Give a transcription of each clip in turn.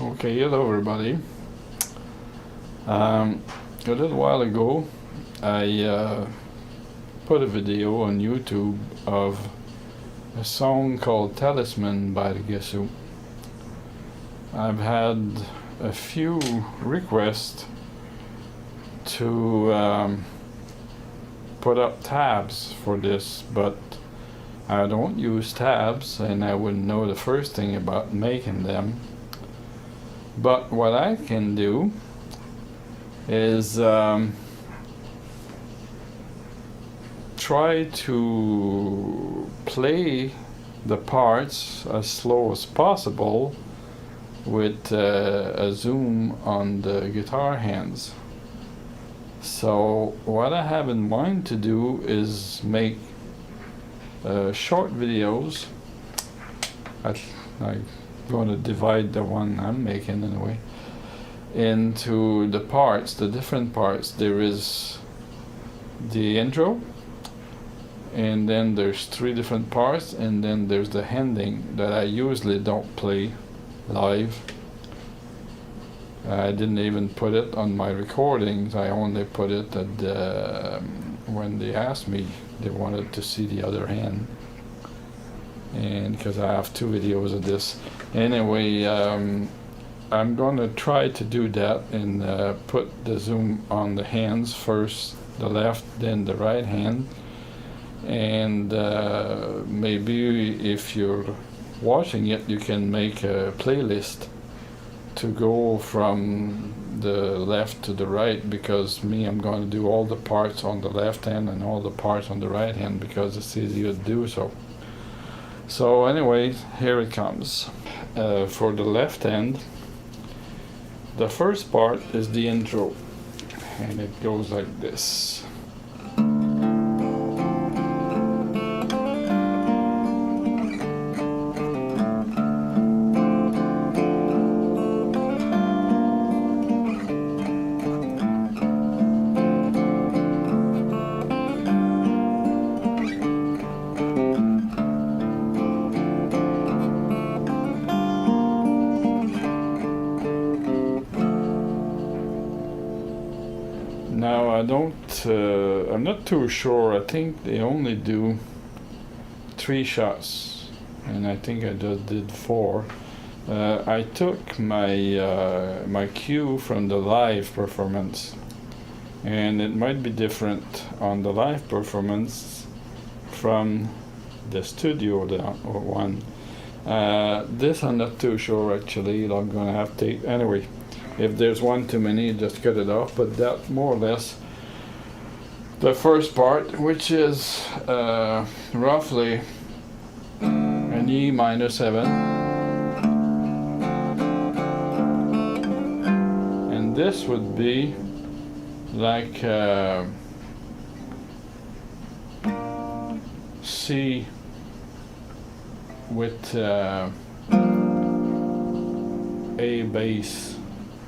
Okay, hello everybody. A little while ago, I put a video on YouTube of a song called Talisman by the Guess Who. I've had a few requests to put up tabs for this, but I don't use tabs and I wouldn't know the first thing about making them. But what I can do is try to play the parts as slow as possible with a zoom on the guitar hands. So what I have in mind to do is make short videos. I'm going to divide the one I'm making anyway into the parts, the different parts. There is the intro, and then there's 3 different parts, and then there's the ending that I usually don't play live. I didn't even put it on my recordings. I only put it at when they asked me, they wanted to see the other hand, and because I have 2 videos of this anyway. I'm gonna try to do that and put the zoom on the hands first, the left, then the right hand, and maybe if you're watching it, you can make a playlist to go from the left to the right, because I'm going to do all the parts on the left hand and all the parts on the right hand because it's easier to do so. So anyway, here it comes. For the left hand, the first part is the intro, and it goes like this. Now I'm not too sure. I think they only do 3 shots, and I think I just did 4. I took my my cue from the live performance, and it might be different on the live performance from the studio one. This I'm not too sure actually. I'm gonna have to anyway. If there's one too many, just cut it off, but that's more or less the first part, which is roughly an E minor 7, and this would be like C with A bass,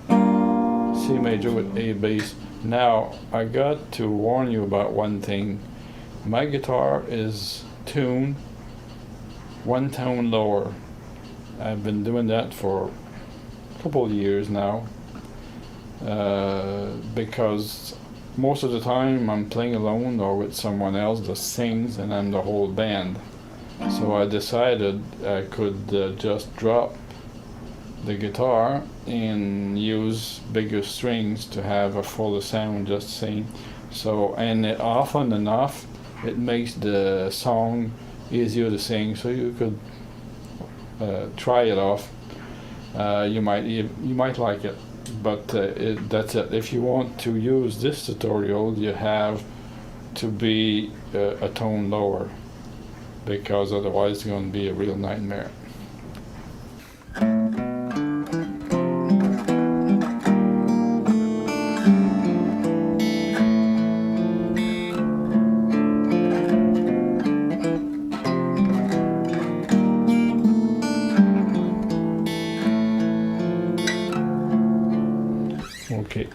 C major with A bass. Now I got to warn you about one thing. My guitar is tuned 1 tone lower. I've been doing that for a couple of years now, because most of the time I'm playing alone or with someone else that sings, and I'm the whole band. So I decided I could just drop the guitar and use bigger strings to have a fuller sound, just sing. So, and often enough it makes the song easier to sing, so you could try it off. You might like it, but that's it. If you want to use this tutorial, you have to be a tone lower, because otherwise it's going to be a real nightmare. Okay.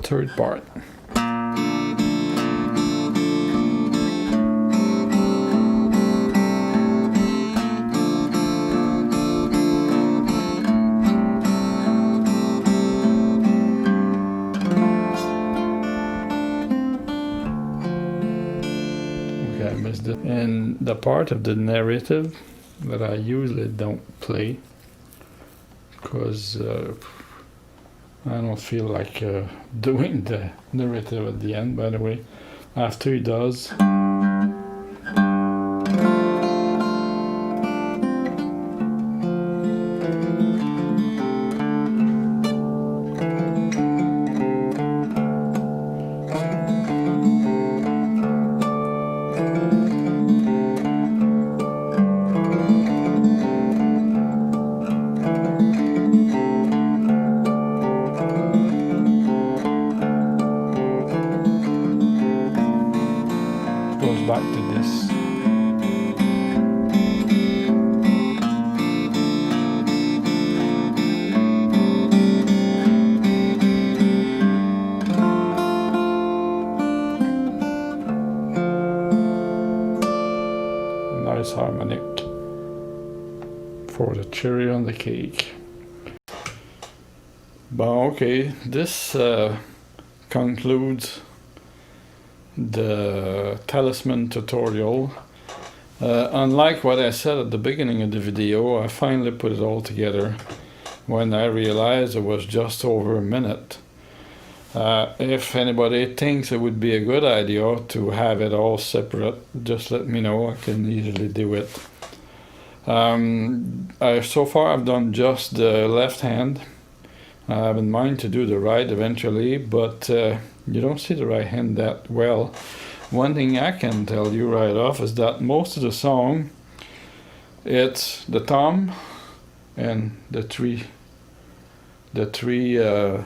third part. Okay, I missed it. And the part of the narrative that I usually don't play because I don't feel like doing the narrative at the end. By the way, after he does, goes back to this. Nice harmonic for the cherry on the cake. But okay, this concludes the Talisman tutorial. Unlike what I said at the beginning of the video, I finally put it all together when I realized it was just over a minute. If anybody thinks it would be a good idea to have it all separate, just let me know, I can easily do it. So far I've done just the left hand. I have in mind to do the right eventually, but you don't see the right hand that well. One thing I can tell you right off is that most of the song, it's the thumb and the three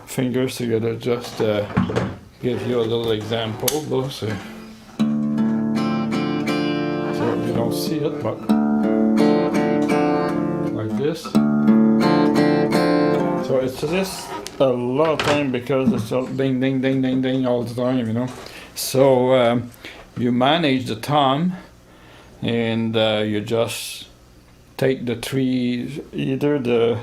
fingers together. Just give you a little example. So you don't see it, but like this. So it's just a lot of time because it's just ding, ding, ding, ding, ding all the time, you know. So you manage the thumb and you just take the three, either the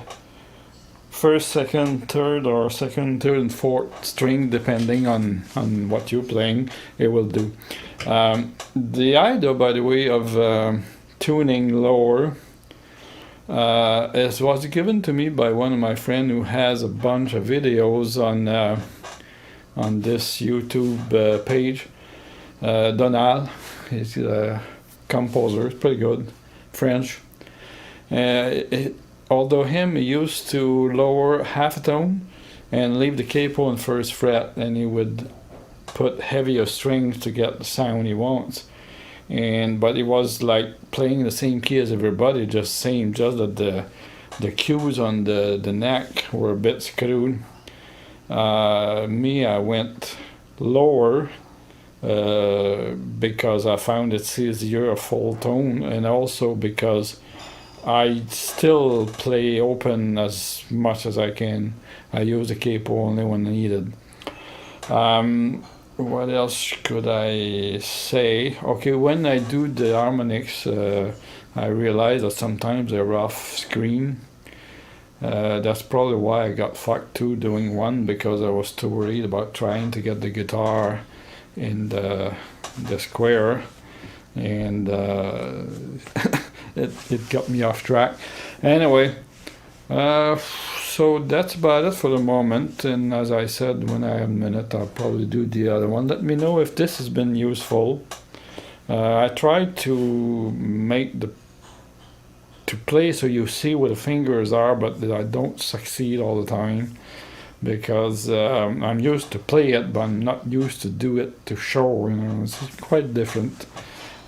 first, second, third, or second, third, and fourth string, depending on what you're playing, it will do. The idea, by the way, of tuning lower was given to me by one of my friends who has a bunch of videos on this YouTube page. Donald, he's a composer, it's pretty good, French. Although he used to lower half a tone and leave the capo on first fret, and he would put heavier strings to get the sound he wants. But it was like playing the same key as everybody, just that the cues on the neck were a bit screwed. I went lower because I found it's easier, a full tone, and also because I still play open as much as I can. I use the capo only when needed. What else could I say? Okay, when I do the harmonics, I realize that sometimes they're off screen. That's probably why I got fucked too doing one, because I was too worried about trying to get the guitar in the square, and it got me off track. Anyway, so that's about it for the moment, and as I said, when I have a minute I'll probably do the other one. Let me know if this has been useful. I tried to make to play so you see where the fingers are, but I don't succeed all the time, because I'm used to play it, but I'm not used to do it to show, you know. It's quite different.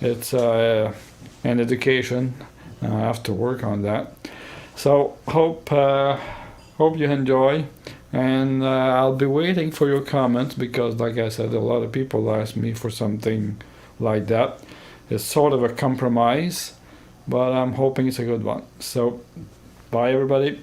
It's an education. I have to work on that. So hope you enjoy, and I'll be waiting for your comments, because like I said, a lot of people ask me for something like that. It's sort of a compromise, but I'm hoping it's a good one. So bye everybody.